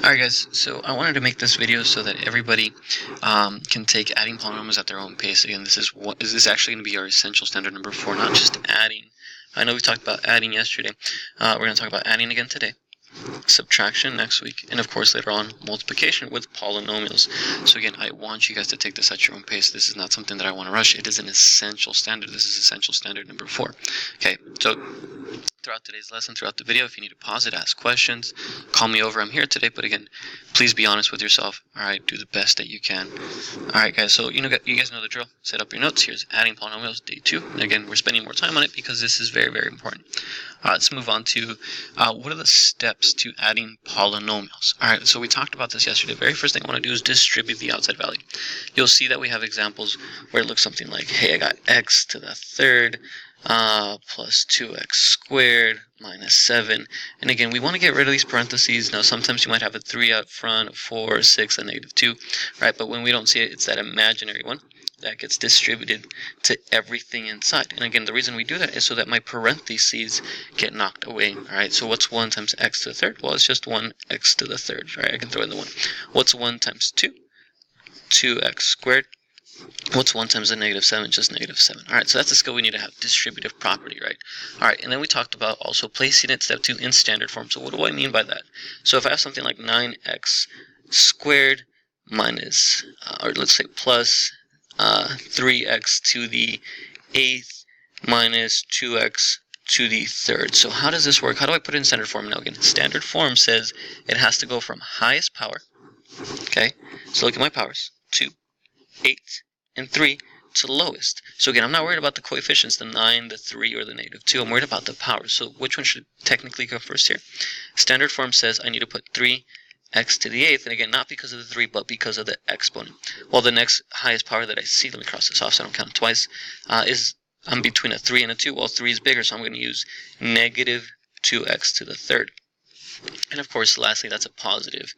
Alright guys, so I wanted to make this video so that everybody can take adding polynomials at their own pace. Again, this is actually going to be our essential standard number 4, not just adding. I know we talked about adding yesterday. We're going to talk about adding again today, subtraction next week, and of course later on multiplication with polynomials. So again, I want you guys to take this at your own pace. This is not something that I want to rush. It is an essential standard. This is essential standard number 4. Okay, so throughout today's lesson, throughout the video, if you need to pause it, ask questions, call me over. I'm here today, but again, please be honest with yourself. All right, do the best that you can. All right, guys, so you guys know the drill. Set up your notes. Here's adding polynomials, day 2. And again, we're spending more time on it because this is very, very important. Let's move on to what are the steps to adding polynomials. All right, so we talked about this yesterday. The very first thing I want to do is distribute the outside value. You'll see that we have examples where it looks something like, hey, I got x to the third plus 2x squared minus 7. And again, we want to get rid of these parentheses. Now, sometimes you might have a 3 out front, a 4, a 6, a negative 2, right? But when we don't see it, it's that imaginary one that gets distributed to everything inside. And again, the reason we do that is so that my parentheses get knocked away. All right, so what's 1 times x to the third? Well, it's just 1x to the third, right? I can throw in the 1. What's 1 times 2? 2x squared. What's 1 times a negative 7? Just negative 7. All right, so that's a skill we need to have, distributive property, right? All right, and then we talked about also placing it, step 2, in standard form. So what do I mean by that? So if I have something like 9x squared minus, or let's say plus 3x to the 8th minus 2x to the third. So how does this work? How do I put it in standard form? Now again, standard form says it has to go from highest power, okay? So look at my powers, 2, 8, and 3 to the lowest. So again, I'm not worried about the coefficients, the 9, the 3, or the negative 2. I'm worried about the powers. So which one should technically go first here? Standard form says I need to put 3x to the 8th, and again, not because of the 3, but because of the exponent. Well, the next highest power that I see, let me cross this off so I don't count it twice, is I'm between a 3 and a 2. Well, 3 is bigger, so I'm going to use negative 2x to the third. And of course, lastly, that's a positive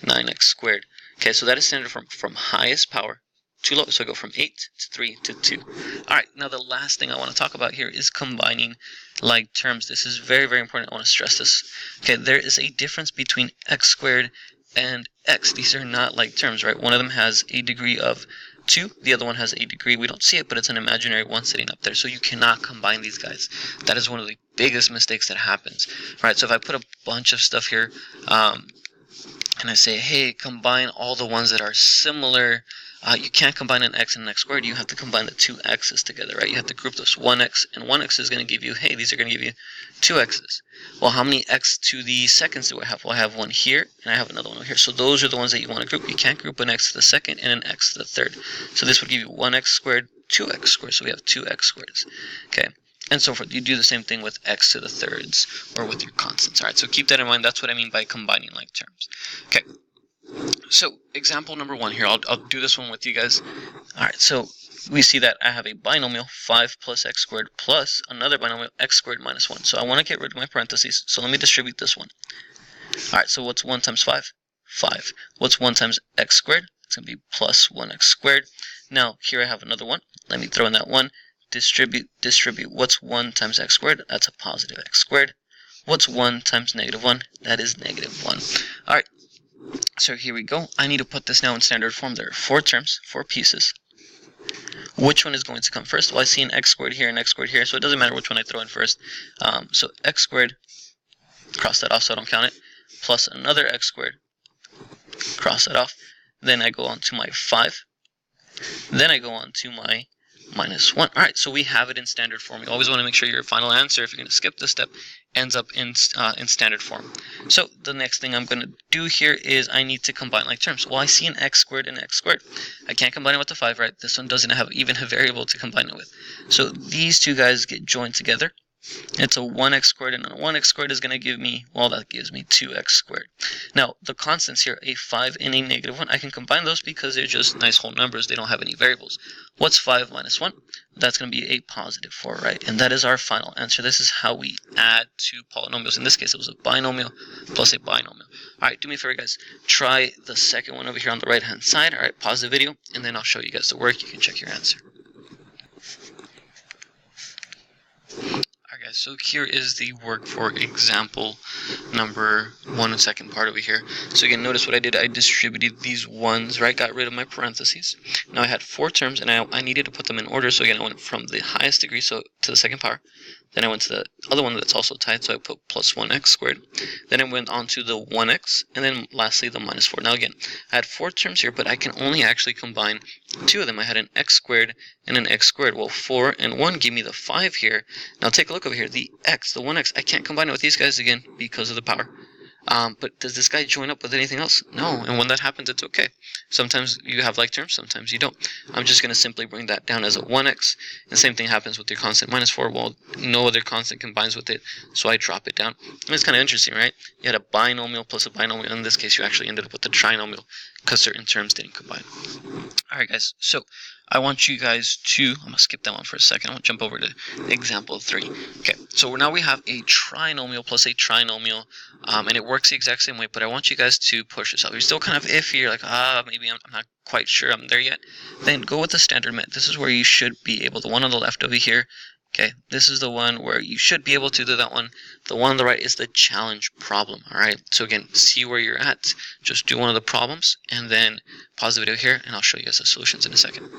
9x squared. Okay, so that is standard form from highest power to low. So I go from 8 to 3 to 2. All right, now the last thing I want to talk about here is combining like terms. This is very, very important. I want to stress this. Okay, there is a difference between x squared and x. These are not like terms, right? One of them has a degree of 2. The other one has a degree. We don't see it, but it's an imaginary one sitting up there. So you cannot combine these guys. That is one of the biggest mistakes that happens. Right, so if I put a bunch of stuff here, and I say, hey, combine all the ones that are similar, you can't combine an x and an x squared. You have to combine the two x's together, right? You have to group those. 1x and 1x is going to give you, hey, these are going to give you 2 x's. Well, how many x to the seconds do I have? Well, I have one here, and I have another one over here. So those are the ones that you want to group. You can't group an x to the second and an x to the third. So this would give you 1x squared, 2x squared. So we have 2x squareds, okay? And so forth. You do the same thing with x to the thirds or with your constants. All right, so keep that in mind. That's what I mean by combining like terms. Okay, so example number 1 here. I'll do this one with you guys. All right, so we see that I have a binomial 5 plus x squared plus another binomial x squared minus 1. So I want to get rid of my parentheses. So let me distribute this one. All right, so what's 1 times 5? 5. What's 1 times x squared? It's going to be plus 1x squared. Now, here I have another one. Let me throw in that 1. Distribute. What's 1 times x squared? That's a positive x squared. What's 1 times negative 1? That is negative 1. All right, so here we go. I need to put this now in standard form. There are 4 terms, 4 pieces. Which one is going to come first? Well, I see an x squared here and x squared here, so it doesn't matter which one I throw in first. So x squared, cross that off so I don't count it, plus another x squared, cross that off. Then I go on to my 5. Then I go on to my minus 1. All right, so we have it in standard form. You always want to make sure your final answer, if you're going to skip this step, ends up in standard form. So the next thing I'm going to do here is I need to combine like terms. Well, I see an x squared and x squared. I can't combine it with the 5, right? This one doesn't have even a variable to combine it with. So these two guys get joined together. It's a 1x squared, and a 1x squared is going to give me, well, that gives me 2x squared. Now, the constants here, a 5 and a negative 1, I can combine those because they're just nice whole numbers. They don't have any variables. What's 5 minus 1? That's going to be a positive 4, right? And that is our final answer. This is how we add two polynomials. In this case, it was a binomial plus a binomial. All right, do me a favor, guys. Try the second one over here on the right-hand side. All right, pause the video, and then I'll show you guys the work. You can check your answer. Alright Guys, so here is the work for example number 1 and second part over here. So again, notice what I did. I distributed these ones, right? Got rid of my parentheses. Now I had 4 terms, and I needed to put them in order. So again, I went from the highest degree, so to the second power. Then I went to the other one that's also tied, so I put plus 1x squared. Then I went on to the 1x, and then lastly the minus 4. Now again, I had 4 terms here, but I can only actually combine 2 of them. I had an x squared and an x squared. Well, 4 and 1 give me the 5 here. Now take a look over here. The x, the 1x, I can't combine it with these guys again because of the power. But does this guy join up with anything else? No, and when that happens, it's okay. Sometimes you have like terms, sometimes you don't. I'm just going to simply bring that down as a 1x, and the same thing happens with your constant minus 4. Well, no other constant combines with it, so I drop it down. And it's kind of interesting, right? You had a binomial plus a binomial. In this case, you actually ended up with a trinomial because certain terms didn't combine. Alright guys, so I want you guys to, I'm going to skip that one for a second. I want to jump over to example 3. Okay, so now we have a trinomial plus a trinomial, and it works the exact same way, but I want you guys to push yourself. You're still kind of iffy, you're like, maybe I'm not quite sure I'm there yet. Then go with the standard met. This is where you should be able, the one on the left over here. Okay, this is the one where you should be able to do that one. The one on the right is the challenge problem, alright? So again, see where you're at. Just do one of the problems, and then pause the video here, and I'll show you guys the solutions in a second.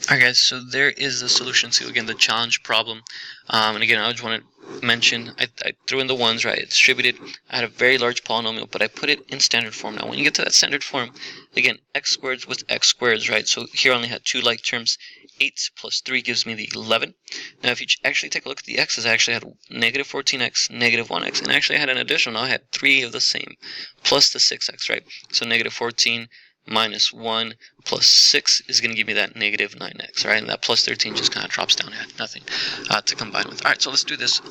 Alright guys, so there is the solution to, again, the challenge problem. And again, I just want to mention, I threw in the ones, right? I distributed. I had a very large polynomial, but I put it in standard form. Now, when you get to that standard form, again, x squareds with x squareds, right? So here I only had 2 like terms. 8 plus 3 gives me the 11. Now, if you actually take a look at the x's, I actually had negative 14x, negative 1x, and actually I had an additional. I had 3 of the same, plus the 6x, right? So negative 14 minus 1 plus 6 is going to give me that negative 9x, right? And that plus 13 just kind of drops down. I had nothing to combine with. All right, so let's do this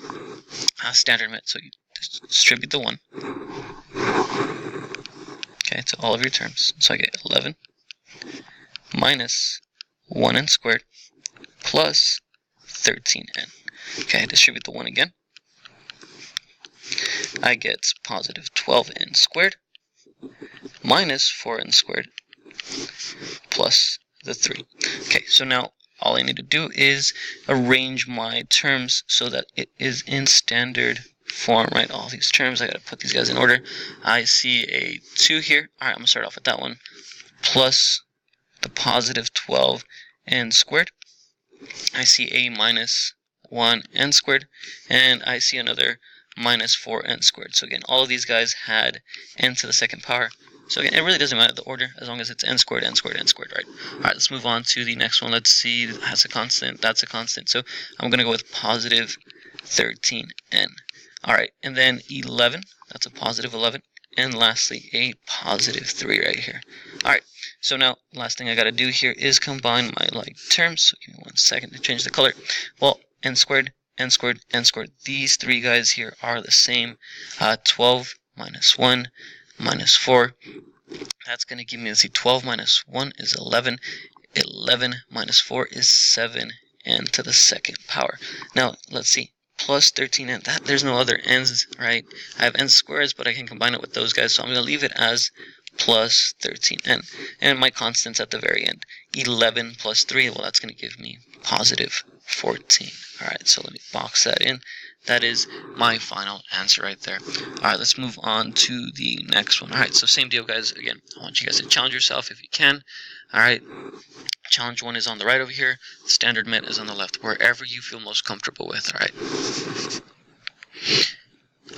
standard met. So you distribute the 1, okay, to all of your terms. So I get 11 minus 1n squared plus 13n. Okay, I distribute the 1 again. I get positive 12n squared minus 4n squared plus the 3. Okay, so now all I need to do is arrange my terms so that it is in standard form, right? All these terms, I got to put these guys in order. I see a 2 here. All right, I'm going to start off with that one. Plus the positive 12n squared. I see a minus 1n squared, and I see another minus 4n squared. So again, all of these guys had n to the second power. So again, it really doesn't matter the order as long as it's n squared, n squared, n squared, right? All right, let's move on to the next one. Let's see, that's a constant, that's a constant. So I'm going to go with positive 13n. All right, and then 11, that's a positive 11. And lastly, a positive 3 right here. All right, so now last thing I got to do here is combine my like terms. So give me 1 second to change the color. Well, n squared, n squared, n squared. These 3 guys here are the same. 12 minus 1 minus 4. That's going to give me, let's see, 12 minus 1 is 11. 11 minus 4 is 7n to the second power. Now, let's see. Plus 13n. There's no other n's, right? I have n squares, but I can combine it with those guys, so I'm going to leave it as plus 13n. And my constants at the very end. 11 plus 3, well, that's going to give me positive 14. All right, so let me box that in. That is my final answer right there. All right, let's move on to the next one. All right, so same deal, guys. Again, I want you guys to challenge yourself if you can. All right, challenge 1 is on the right over here. Standard met is on the left, wherever you feel most comfortable with. All right.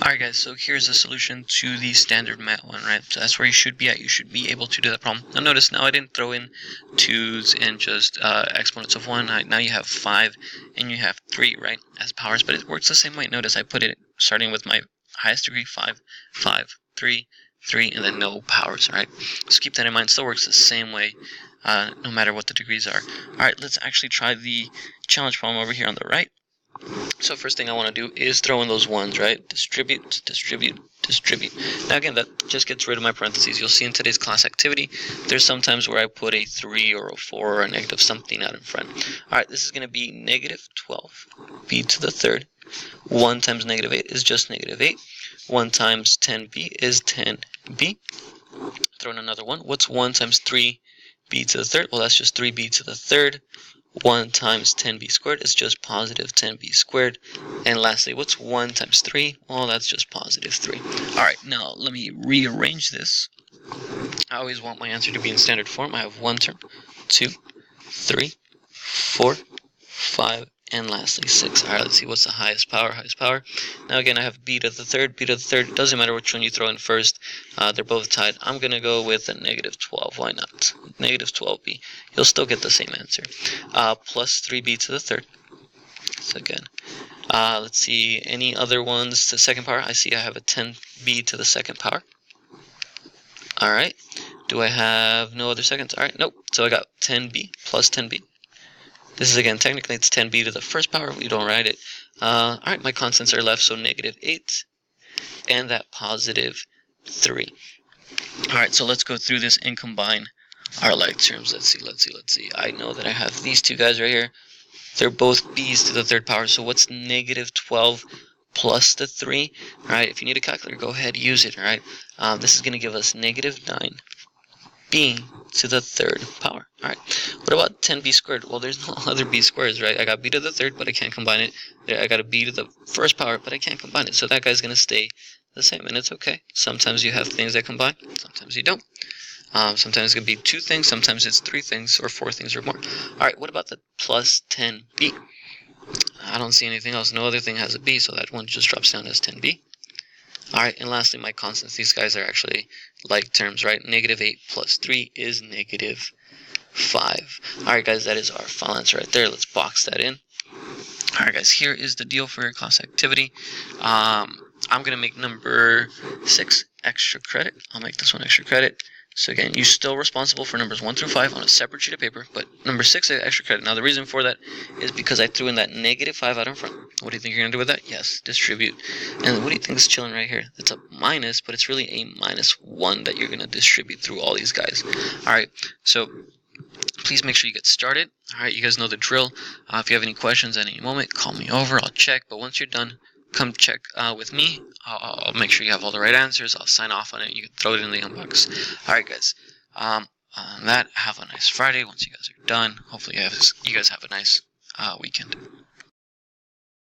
Alright guys, so here's the solution to the standard met one, right? So that's where you should be at. You should be able to do that problem. Now notice, now I didn't throw in 2's and just exponents of 1. Now you have 5 and you have 3, right, as powers, but it works the same way. Notice I put it starting with my highest degree, 5, 5, 3, 3, and then no powers, right? So keep that in mind. It still works the same way, no matter what the degrees are. Alright, let's actually try the challenge problem over here on the right. So first thing I want to do is throw in those ones, right? Distribute, distribute, distribute. Now again, that just gets rid of my parentheses. You'll see in today's class activity, there's sometimes where I put a 3 or a 4 or a negative something out in front. Alright, this is going to be negative 12b to the third. 1 times negative 8 is just negative 8. 1 times 10b is 10b. Throw in another one. What's 1 times 3b to the third? Well, that's just 3b to the third. 1 times 10b squared is just positive 10b squared. And lastly, what's 1 times 3? Well, that's just positive 3. Alright, now let me rearrange this. I always want my answer to be in standard form. I have 1 term, 2, 3, 4, 5, and lastly 6. Alright, let's see what's the highest power. Now again, I have b to the third. It doesn't matter which one you throw in first. They're both tied. I'm going to go with a negative 12. Why not? Negative 12b. You'll still get the same answer. Plus 3b to the third. So again, let's see, any other ones to the second power? I see I have a 10b to the second power. Alright, do I have no other seconds? Alright, nope. So I got 10b plus 10b. This is, again, technically it's 10b to the first power. We don't write it. Alright, my constants are left, so negative 8 and that positive 3. Alright, so let's go through this and combine our like terms. Let's see. I know that I have these two guys right here. They're both b's to the third power, so what's negative 12 plus the 3? Alright, if you need a calculator, go ahead, use it, alright? This is going to give us negative 9b to the third power. Alright, what about 10b squared? Well, there's no other b squares, right? I got b to the third, but I can't combine it. I got a b to the first power, but I can't combine it. So that guy's going to stay the same, and it's okay. Sometimes you have things that combine, sometimes you don't. Sometimes it's going to be 2 things, sometimes it's 3 things, or 4 things, or more. Alright, what about the plus 10b? I don't see anything else. No other thing has a b, so that one just drops down as 10b. Alright, and lastly, my constants. These guys are actually like terms, right? Negative 8 plus 3 is negative 5. Alright, guys, that is our final answer right there. Let's box that in. Alright, guys, here is the deal for your class activity. I'm going to make number 6 extra credit. I'll make this one extra credit. So again, you're still responsible for numbers 1 through 5 on a separate sheet of paper, but number 6 is extra credit. Now the reason for that is because I threw in that negative 5 out in front. What do you think you're going to do with that? Yes, distribute. And what do you think is chilling right here? It's a minus, but it's really a -1 that you're going to distribute through all these guys. Alright, so please make sure you get started. Alright, you guys know the drill. If you have any questions at any moment, call me over. I'll check, but once you're done, come check with me. I'll make sure you have all the right answers. I'll sign off on it. You can throw it in the inbox. Alright, guys. On that, have a nice Friday once you guys are done. Hopefully you guys have a nice weekend.